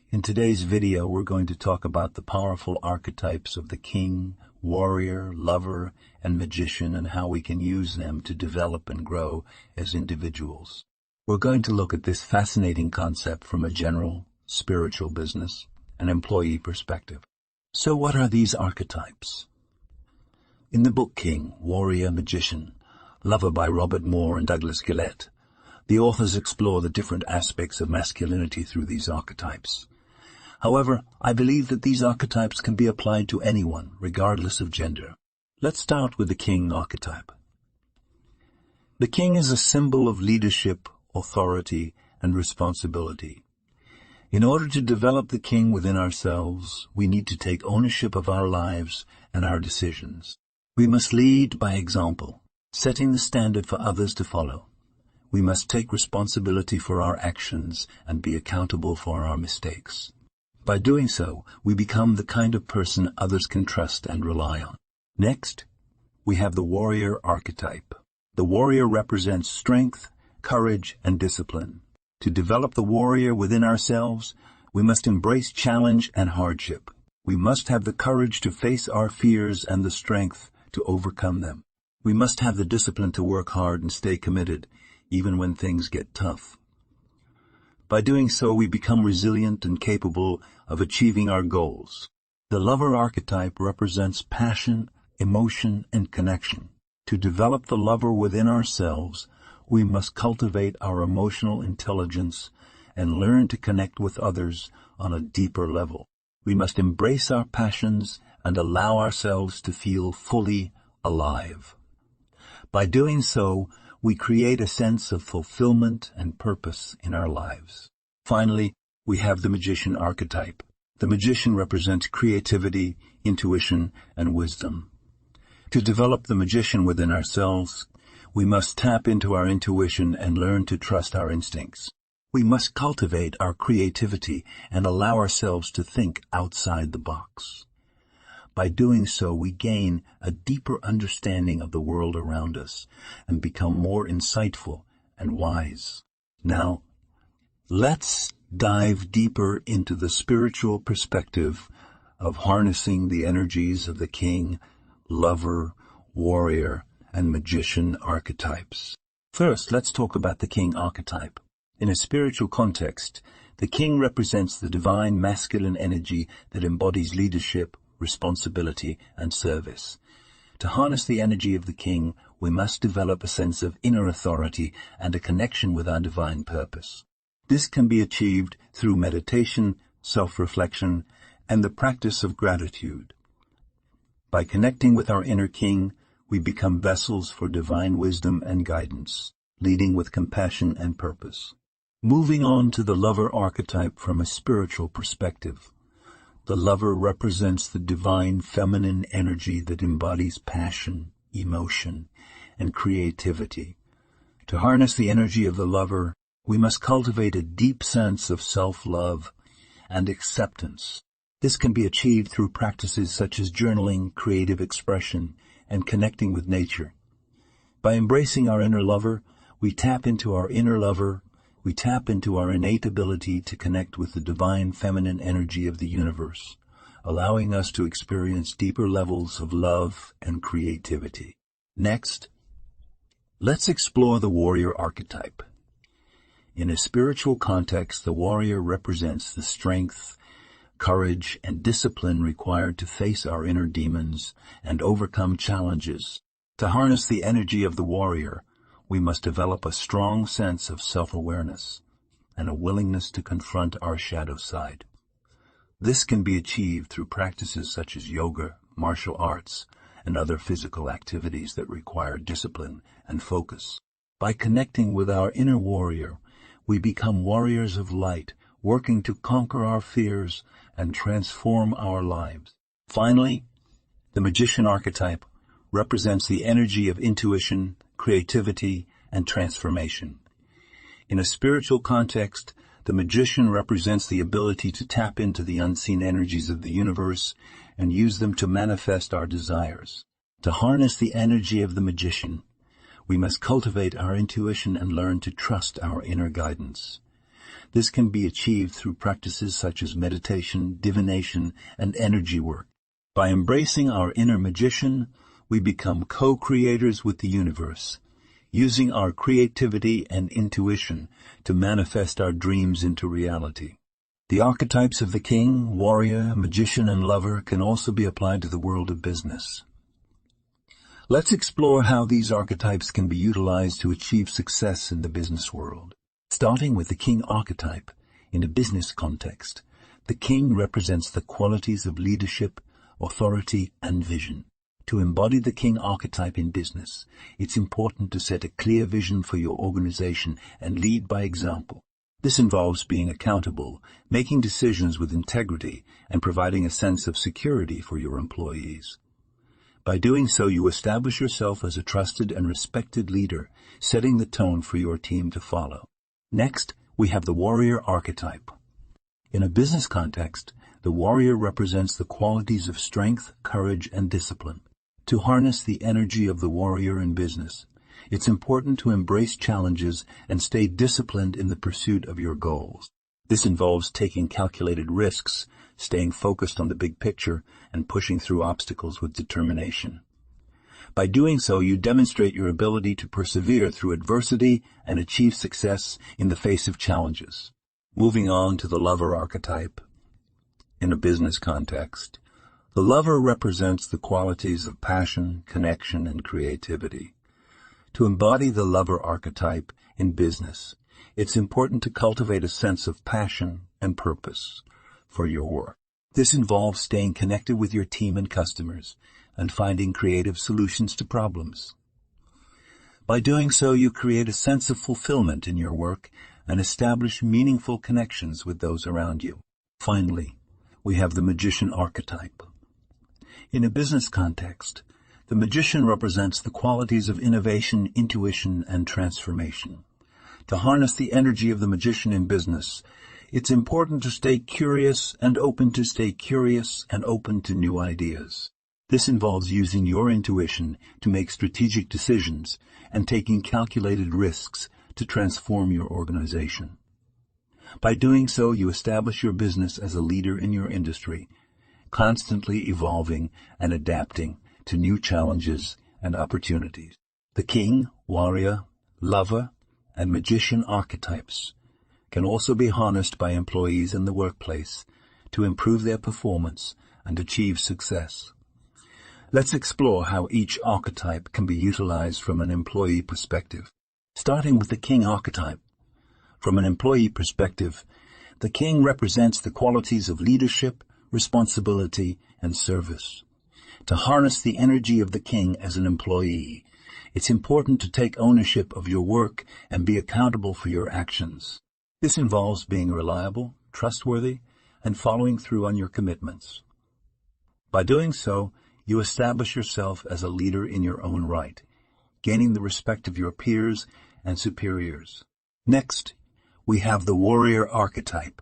In today's video, we're going to talk about the powerful archetypes of the king, warrior, lover, and magician and how we can use them to develop and grow as individuals. We're going to look at this fascinating concept from a general, spiritual business and employee perspective. So what are these archetypes? In the book King, Warrior, Magician, Lover by Robert Moore and Douglas Gillette, the authors explore the different aspects of masculinity through these archetypes. However, I believe that these archetypes can be applied to anyone, regardless of gender. Let's start with the king archetype. The king is a symbol of leadership, authority, and responsibility. In order to develop the king within ourselves, we need to take ownership of our lives and our decisions. We must lead by example, setting the standard for others to follow. We must take responsibility for our actions and be accountable for our mistakes. By doing so, we become the kind of person others can trust and rely on. Next, we have the warrior archetype. The warrior represents strength, courage, and discipline. To develop the warrior within ourselves, we must embrace challenge and hardship. We must have the courage to face our fears and the strength to overcome them. We must have the discipline to work hard and stay committed, even when things get tough. By doing so, we become resilient and capable of achieving our goals. The lover archetype represents passion, emotion, and connection. To develop the lover within ourselves, we must cultivate our emotional intelligence and learn to connect with others on a deeper level. We must embrace our passions and allow ourselves to feel fully alive. By doing so, we create a sense of fulfillment and purpose in our lives. Finally, we have the magician archetype. The magician represents creativity, intuition, and wisdom. To develop the magician within ourselves, we must tap into our intuition and learn to trust our instincts. We must cultivate our creativity and allow ourselves to think outside the box. By doing so, we gain a deeper understanding of the world around us and become more insightful and wise. Now, let's dive deeper into the spiritual perspective of harnessing the energies of the king, lover, warrior, and magician archetypes. First, let's talk about the king archetype. In a spiritual context, the king represents the divine masculine energy that embodies leadership, responsibility, and service. To harness the energy of the king, we must develop a sense of inner authority and a connection with our divine purpose. This can be achieved through meditation, self-reflection, and the practice of gratitude. By connecting with our inner king, we become vessels for divine wisdom and guidance, leading with compassion and purpose. Moving on to the lover archetype from a spiritual perspective. The lover represents the divine feminine energy that embodies passion, emotion, and creativity. To harness the energy of the lover, we must cultivate a deep sense of self-love and acceptance. This can be achieved through practices such as journaling, creative expression, and connecting with nature. By embracing our inner lover, we tap into our innate ability to connect with the divine feminine energy of the universe, allowing us to experience deeper levels of love and creativity. Next, let's explore the warrior archetype. In a spiritual context, the warrior represents the strength, courage, and discipline required to face our inner demons and overcome challenges. To harness the energy of the warrior, we must develop a strong sense of self-awareness and a willingness to confront our shadow side. This can be achieved through practices such as yoga, martial arts, and other physical activities that require discipline and focus. By connecting with our inner warrior, we become warriors of light, working to conquer our fears and transform our lives. Finally, the magician archetype represents the energy of intuition, creativity, and transformation. In a spiritual context, the magician represents the ability to tap into the unseen energies of the universe and use them to manifest our desires. To harness the energy of the magician, we must cultivate our intuition and learn to trust our inner guidance. This can be achieved through practices such as meditation, divination, and energy work. By embracing our inner magician, we become co-creators with the universe, using our creativity and intuition to manifest our dreams into reality. The archetypes of the king, warrior, magician, and lover can also be applied to the world of business. Let's explore how these archetypes can be utilized to achieve success in the business world. Starting with the king archetype, in a business context, the king represents the qualities of leadership, authority, and vision. To embody the king archetype in business, it's important to set a clear vision for your organization and lead by example. This involves being accountable, making decisions with integrity, and providing a sense of security for your employees. By doing so, you establish yourself as a trusted and respected leader, setting the tone for your team to follow. Next, we have the warrior archetype. In a business context, the warrior represents the qualities of strength, courage, and discipline. To harness the energy of the warrior in business, it's important to embrace challenges and stay disciplined in the pursuit of your goals. This involves taking calculated risks, staying focused on the big picture, and pushing through obstacles with determination. By doing so, you demonstrate your ability to persevere through adversity and achieve success in the face of challenges. Moving on to the lover archetype. In a business context, the lover represents the qualities of passion, connection, and creativity. To embody the lover archetype in business, it's important to cultivate a sense of passion and purpose for your work. This involves staying connected with your team and customers and finding creative solutions to problems. By doing so, you create a sense of fulfillment in your work and establish meaningful connections with those around you. Finally, we have the magician archetype. In a business context, the magician represents the qualities of innovation, intuition, and transformation. To harness the energy of the magician in business, it's important to stay curious and open to new ideas. This involves using your intuition to make strategic decisions and taking calculated risks to transform your organization. By doing so, you establish your business as a leader in your industry, constantly evolving and adapting to new challenges and opportunities. The king, warrior, lover, and magician archetypes can also be harnessed by employees in the workplace to improve their performance and achieve success. Let's explore how each archetype can be utilized from an employee perspective. Starting with the king archetype. From an employee perspective, the king represents the qualities of leadership, responsibility, and service. To harness the energy of the king as an employee, it's important to take ownership of your work and be accountable for your actions. This involves being reliable, trustworthy, and following through on your commitments. By doing so, you establish yourself as a leader in your own right, gaining the respect of your peers and superiors. Next, we have the warrior archetype.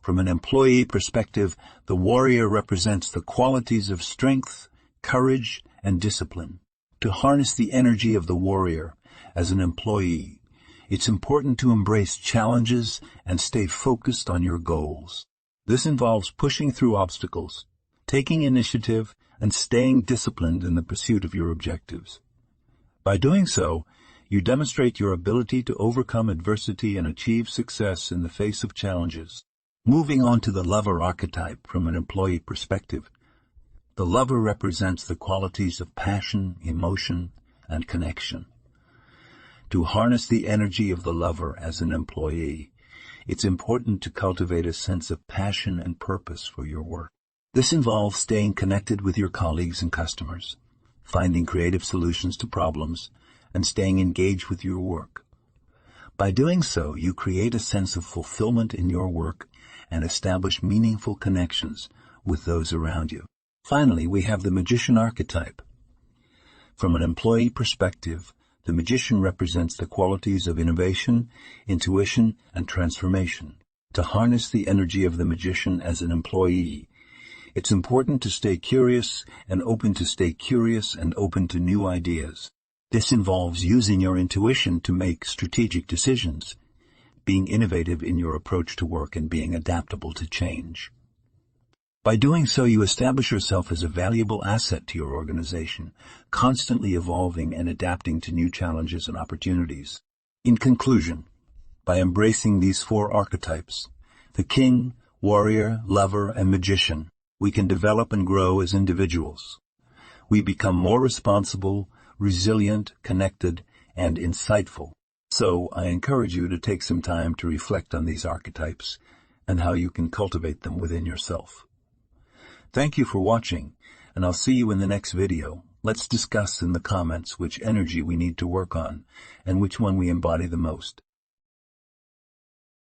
From an employee perspective, the warrior represents the qualities of strength, courage, and discipline. To harness the energy of the warrior as an employee, it's important to embrace challenges and stay focused on your goals. This involves pushing through obstacles, taking initiative, and staying disciplined in the pursuit of your objectives. By doing so, you demonstrate your ability to overcome adversity and achieve success in the face of challenges. Moving on to the lover archetype from an employee perspective, the lover represents the qualities of passion, emotion, and connection. To harness the energy of the lover as an employee, it's important to cultivate a sense of passion and purpose for your work. This involves staying connected with your colleagues and customers, finding creative solutions to problems, and staying engaged with your work. By doing so, you create a sense of fulfillment in your work and establish meaningful connections with those around you. Finally, we have the magician archetype. From an employee perspective, the magician represents the qualities of innovation, intuition, and transformation. To harness the energy of the magician as an employee, it's important to stay curious and open to new ideas. This involves using your intuition to make strategic decisions, being innovative in your approach to work and being adaptable to change. By doing so, you establish yourself as a valuable asset to your organization, constantly evolving and adapting to new challenges and opportunities. In conclusion, by embracing these 4 archetypes, the king, warrior, lover, and magician, we can develop and grow as individuals. We become more responsible, resilient, connected, and insightful. So, I encourage you to take some time to reflect on these archetypes and how you can cultivate them within yourself. Thank you for watching, and I'll see you in the next video. Let's discuss in the comments which energy we need to work on and which one we embody the most.